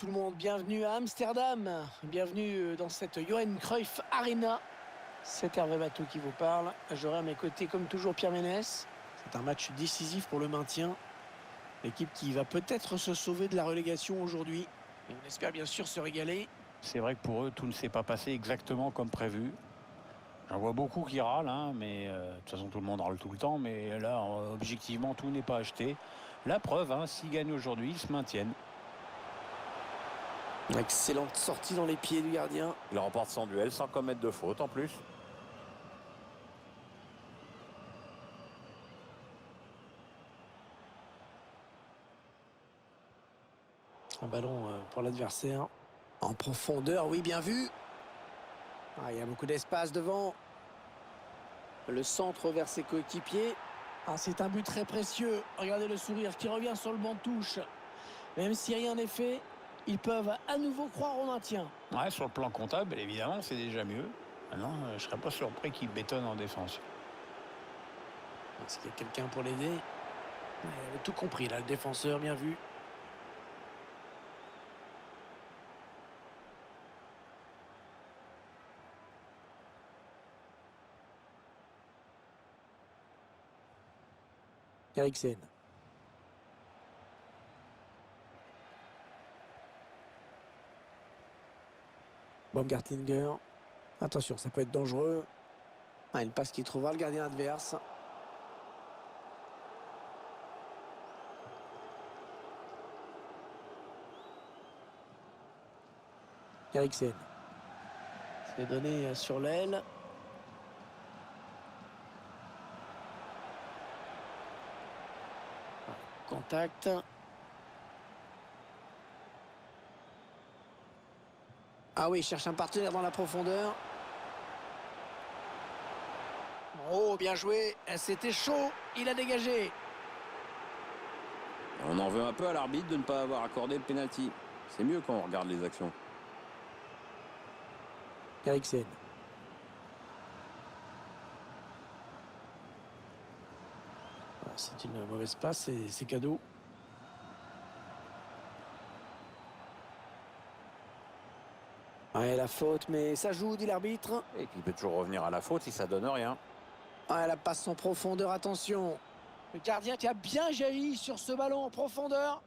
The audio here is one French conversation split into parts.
Tout le monde, bienvenue à Amsterdam, bienvenue dans cette Johan Cruyff Arena. C'est Hervé Bateau qui vous parle. J'aurai à mes côtés, comme toujours, Pierre Ménès. C'est un match décisif pour le maintien. L'équipe qui va peut-être se sauver de la relégation aujourd'hui. Et on espère bien sûr se régaler. C'est vrai que pour eux, tout ne s'est pas passé exactement comme prévu. J'en vois beaucoup qui râlent, mais de toute façon, tout le monde râle tout le temps. Mais là, objectivement, tout n'est pas acheté. La preuve, s'ils gagnent aujourd'hui, ils se maintiennent. Excellente sortie dans les pieds du gardien. Il remporte son duel sans commettre de faute en plus. Un ballon pour l'adversaire. En profondeur, oui, bien vu. Il y a beaucoup d'espace devant. Le centre vers ses coéquipiers. C'est un but très précieux. Regardez le sourire qui revient sur le banc de touche. Même si rien n'est fait, ils peuvent à nouveau croire au maintien. Ouais, sur le plan comptable, évidemment, c'est déjà mieux. Maintenant, je ne serais pas surpris qu'ils bétonnent en défense. Est-ce qu'il y a quelqu'un pour l'aider? Il avait tout compris là, le défenseur, bien vu. Eriksen. Baumgartlinger. Attention, ça peut être dangereux. Une passe qui trouvera le gardien adverse. Eriksen. C'est donné sur l'aile. Contact. Oui, il cherche un partenaire dans la profondeur. Oh, bien joué. C'était chaud. Il a dégagé. On en veut un peu à l'arbitre de ne pas avoir accordé le pénalty. C'est mieux quand on regarde les actions. Eriksen. C'est une mauvaise passe et c'est cadeau. La faute, mais ça joue, dit l'arbitre. Et puis il peut toujours revenir à la faute si ça donne rien. La passe en profondeur, attention. Le gardien qui a bien jailli sur ce ballon en profondeur.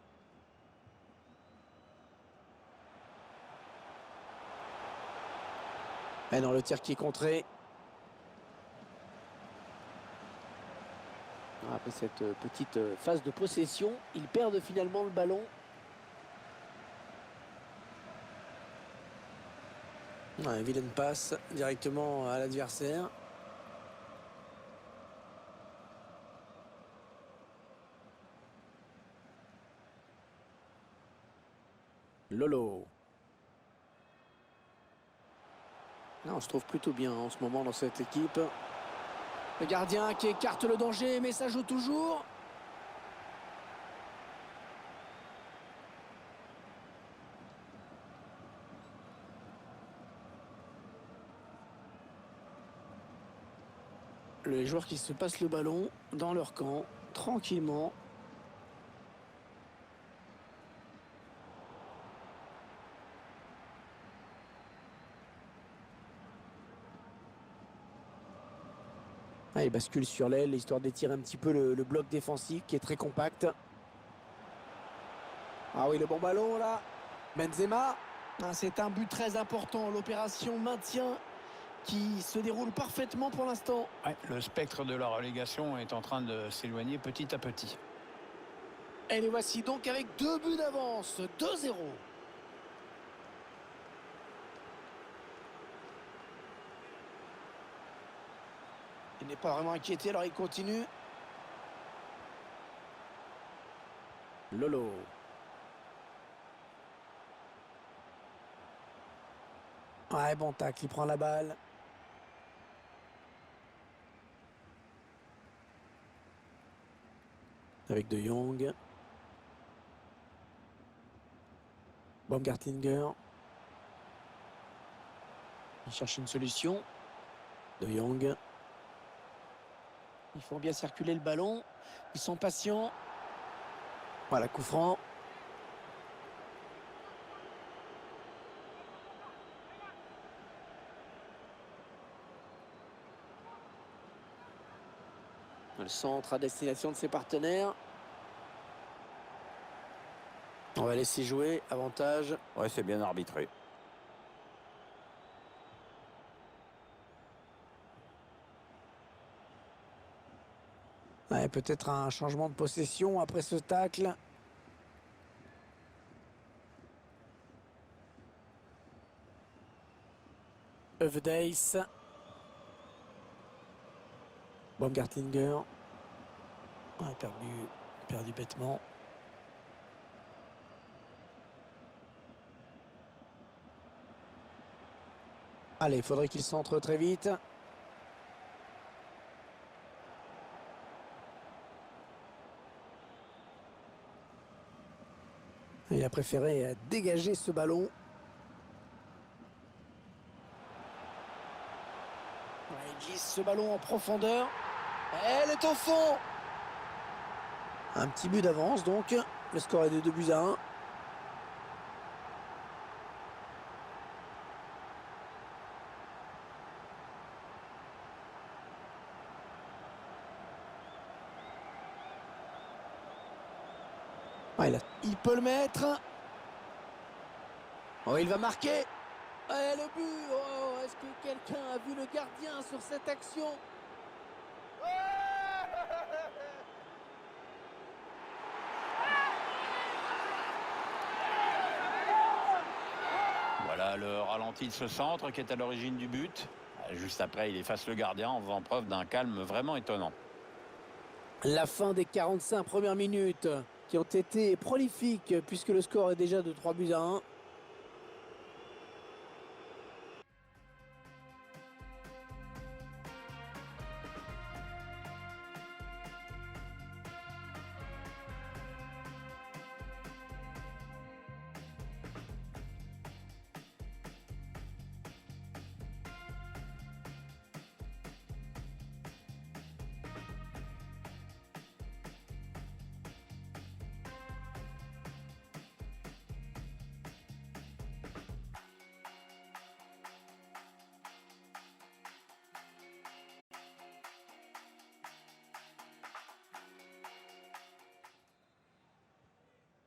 Non, le tir qui est contré. Après cette petite phase de possession, ils perdent finalement le ballon. Vilaine passe directement à l'adversaire. Lolo. On se trouve plutôt bien en ce moment dans cette équipe. Le gardien qui écarte le danger, mais ça joue toujours. Les joueurs qui se passent le ballon dans leur camp, tranquillement. Il bascule sur l'aile, histoire d'étirer un petit peu le bloc défensif qui est très compact. Oui, le bon ballon là. Benzema. C'est un but très important. L'opération maintien qui se déroule parfaitement pour l'instant. Ouais, le spectre de la relégation est en train de s'éloigner petit à petit. Et les voici donc avec 2 buts d'avance. 2-0. Il n'est pas vraiment inquiété, alors il continue. Lolo. Bon tacle, il prend la balle. Avec De Jong. Baumgartlinger. Il cherche une solution. De Jong. Ils font bien circuler le ballon. Ils sont patients. Voilà, coup franc. Le centre à destination de ses partenaires. On va laisser jouer, avantage. Ouais, c'est bien arbitré. Ouais, peut-être un changement de possession après ce tacle. Övedeis. Baumgartlinger. Ouais, perdu bêtement. Allez, il faudrait qu'il centre très vite. Il a préféré dégager ce ballon. Ouais, il glisse ce ballon en profondeur. Elle est au fond. Un petit but d'avance donc. Le score est de 2-1. Ah, il peut le mettre. Oh, il va marquer. Et le but. Oh, est-ce que quelqu'un a vu le gardien sur cette action? Voilà le ralenti de ce centre qui est à l'origine du but. Juste après, il efface le gardien en faisant preuve d'un calme vraiment étonnant. La fin des 45 premières minutes qui ont été prolifiques puisque le score est déjà de 3-1.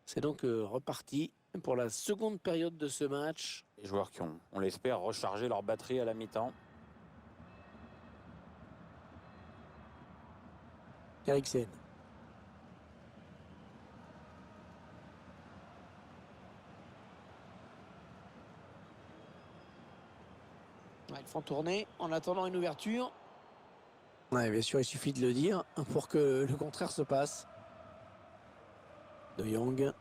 C'est donc reparti pour la seconde période de ce match. Les joueurs qui ont, on l'espère, rechargé leur batterie à la mi-temps. Eriksen. Ouais, ils font tourner en attendant une ouverture. Ouais, bien sûr, il suffit de le dire pour que le contraire se passe. De Jong.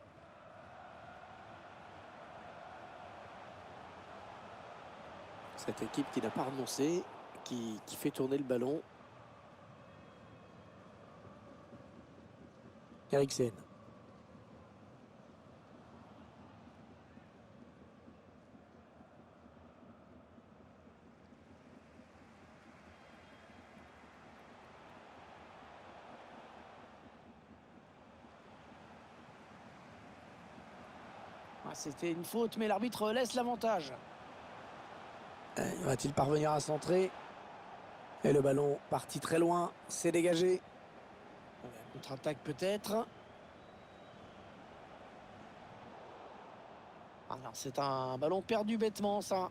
Cette équipe qui n'a pas renoncé, qui fait tourner le ballon. Eriksen. Ah, c'était une faute, mais l'arbitre laisse l'avantage. Va-t-il parvenir à centrer? Et le ballon parti très loin, c'est dégagé. Contre-attaque peut-être. Ah non, c'est un ballon perdu bêtement, ça.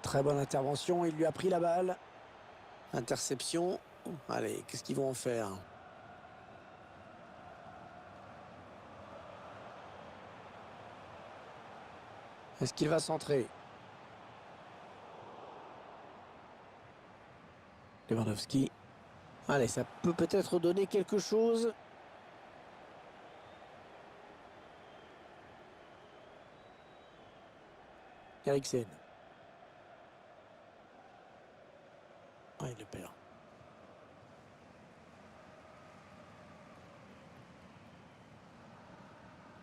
Très bonne intervention, il lui a pris la balle. Interception. Allez, qu'est-ce qu'ils vont en faire? Est-ce qu'il va centrer? Lewandowski. Allez, ça peut peut-être donner quelque chose. Eriksen. Ah, il le perd.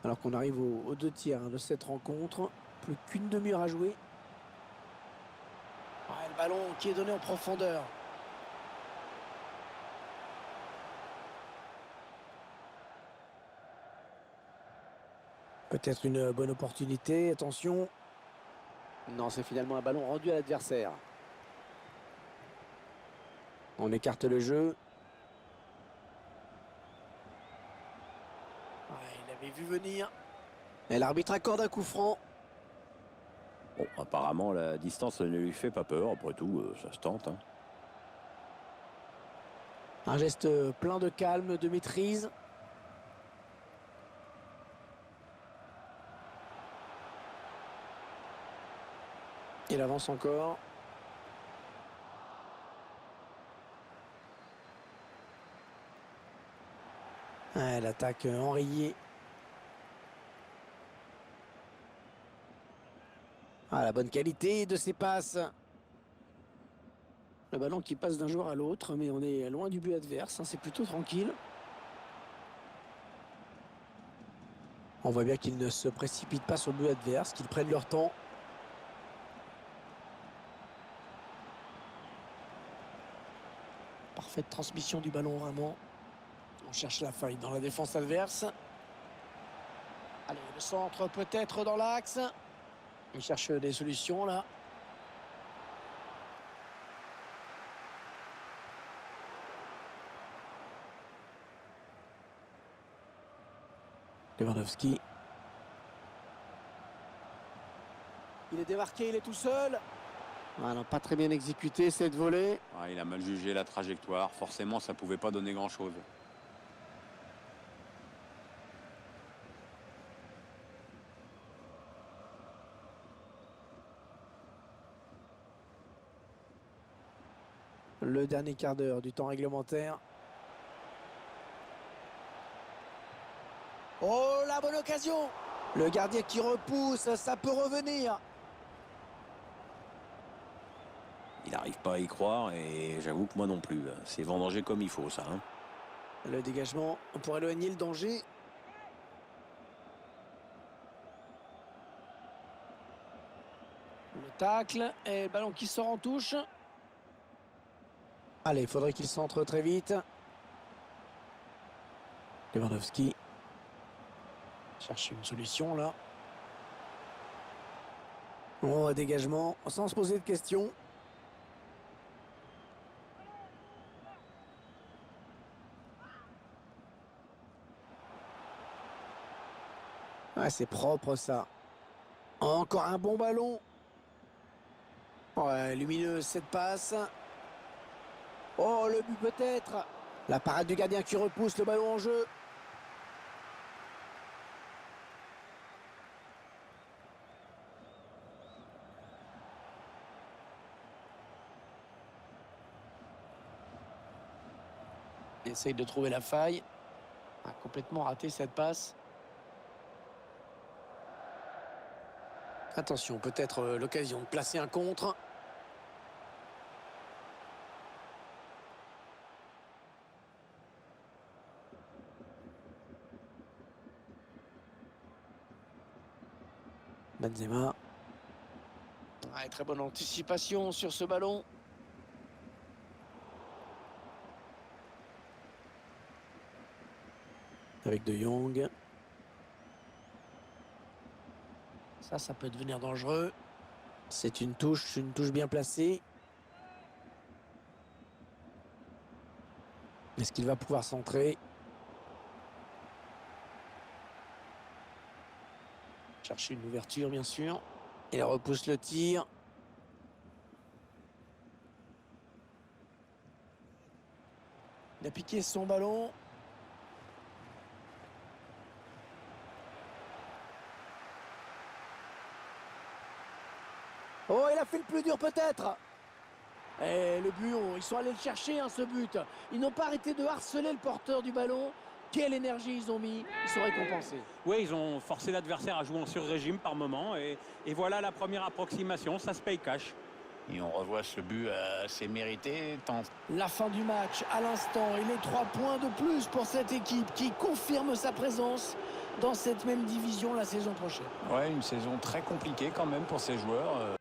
Alors qu'on arrive aux 2 tiers de cette rencontre. Plus qu'une demi-heure à jouer. Ah, le ballon qui est donné en profondeur. Peut-être une bonne opportunité. Attention. Non, c'est finalement un ballon rendu à l'adversaire. On écarte le jeu. Ouais, il avait vu venir. Et l'arbitre accorde un coup franc. Bon, apparemment, la distance ne lui fait pas peur. Après tout, ça se tente. Hein. Un geste plein de calme, de maîtrise. Il avance encore. Ouais, l'attaque enrayée. Ah, la bonne qualité de ses passes. Le ballon qui passe d'un joueur à l'autre, mais on est loin du but adverse. Hein, c'est plutôt tranquille. On voit bien qu'ils ne se précipitent pas sur le but adverse, qu'ils prennent leur temps. Parfaite transmission du ballon, vraiment. On cherche la faille dans la défense adverse. Allez, le centre peut-être dans l'axe. Il cherche des solutions là. Lewandowski. Il est démarqué, il est tout seul. Ah non, pas très bien exécuté cette volée. Ah, il a mal jugé la trajectoire. Forcément, ça pouvait pas donner grand-chose. Le dernier quart d'heure du temps réglementaire. Oh, la bonne occasion! Le gardien qui repousse, ça peut revenir. Il n'arrive pas à y croire et j'avoue que moi non plus. C'est vendanger comme il faut, ça. Hein. Le dégagement pour éloigner le danger. Le tacle et le ballon qui sort en touche. Allez, il faudrait qu'il centre très vite. Lewandowski cherche une solution là. Oh, dégagement sans se poser de questions. Ah, c'est propre ça. Encore un bon ballon. Ouais, lumineuse cette passe. Oh, le but peut-être. La parade du gardien qui repousse le ballon en jeu. Il essaye de trouver la faille. A complètement raté cette passe. Attention, peut-être l'occasion de placer un contre. Benzema. Ouais, très bonne anticipation sur ce ballon. Avec De Jong. Ça peut devenir dangereux. C'est une touche bien placée. Est-ce qu'il va pouvoir centrer? Chercher une ouverture, bien sûr. Il repousse le tir. Il a piqué son ballon. Oh, il a fait le plus dur peut-être. Et le but, ils sont allés le chercher, hein, ce but. Ils n'ont pas arrêté de harceler le porteur du ballon. Quelle énergie ils ont mis. Ils sont récompensés. Oui, ils ont forcé l'adversaire à jouer en sur-régime par moment. Et voilà la première approximation, ça se paye cash. Et on revoit ce but assez mérité. La fin du match, à l'instant, il est 3 points de plus pour cette équipe qui confirme sa présence dans cette même division la saison prochaine. Ouais, une saison très compliquée quand même pour ces joueurs.